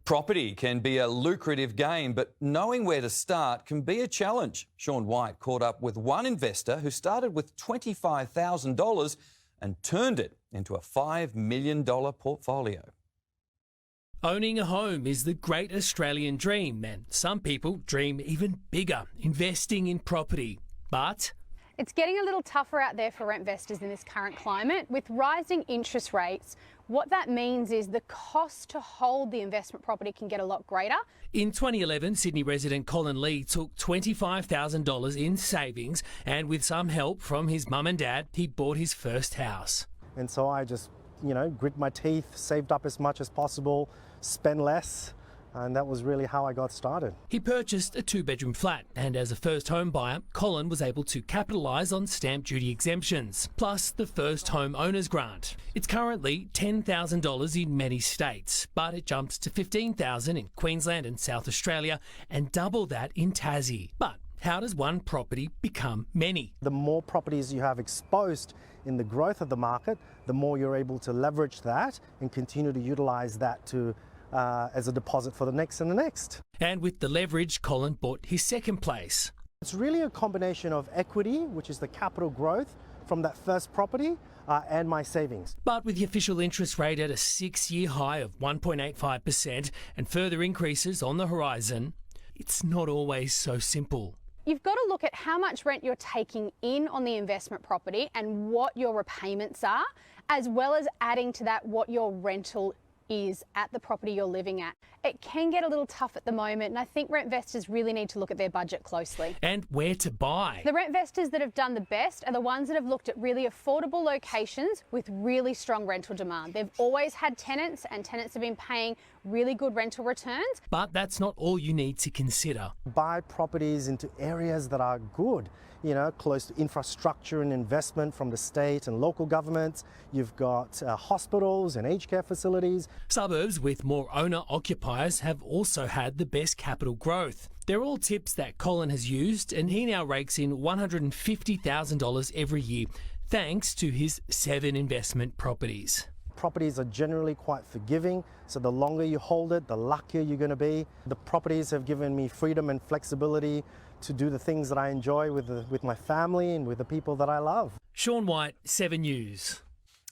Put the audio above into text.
Property can be a lucrative game, but knowing where to start can be a challenge. Sean White caught up with one investor who started with $25,000 and turned it into a $5 million portfolio. Owning a home is the great Australian dream, and some people dream even bigger, investing in property. But it's getting a little tougher out there for rent investors in this current climate. With rising interest rates, what that means is the cost to hold the investment property can get a lot greater. In 2011, Sydney resident Colin Lee took $25,000 in savings, and with some help from his mum and dad, he bought his first house. And so I just, grit my teeth, saved up as much as possible, spend less. And that was really how I got started. He purchased a 2-bedroom flat, and as a first home buyer, Colin was able to capitalise on stamp duty exemptions, plus the first home owner's grant. It's currently $10,000 in many states, but it jumps to $15,000 in Queensland and South Australia, and double that in Tassie. But how does one property become many? The more properties you have exposed in the growth of the market, the more you're able to leverage that and continue to utilise that to as a deposit for the next and the next. And with the leverage, Colin bought his second place. It's really a combination of equity, which is the capital growth from that first property, and my savings. But with the official interest rate at a 6-year high of 1.85% and further increases on the horizon, it's not always so simple. You've got to look at how much rent you're taking in on the investment property and what your repayments are, as well as adding to that what your rental is at the property you're living at. It can get a little tough at the moment, and I think rent investors really need to look at their budget closely. And where to buy. The rent investors that have done the best are the ones that have looked at really affordable locations with really strong rental demand. They've always had tenants, and tenants have been paying really good rental returns. But that's not all you need to consider. Buy properties into areas that are good, close to infrastructure and investment from the state and local governments. You've got hospitals and aged care facilities. Suburbs with more owner-occupiers have also had the best capital growth. They're all tips that Colin has used, and he now rakes in $150,000 every year, thanks to his 7 investment properties. Properties are generally quite forgiving, so the longer you hold it, the luckier you're going to be. The properties have given me freedom and flexibility to do the things that I enjoy with my family and with the people that I love. Sean White, 7 News.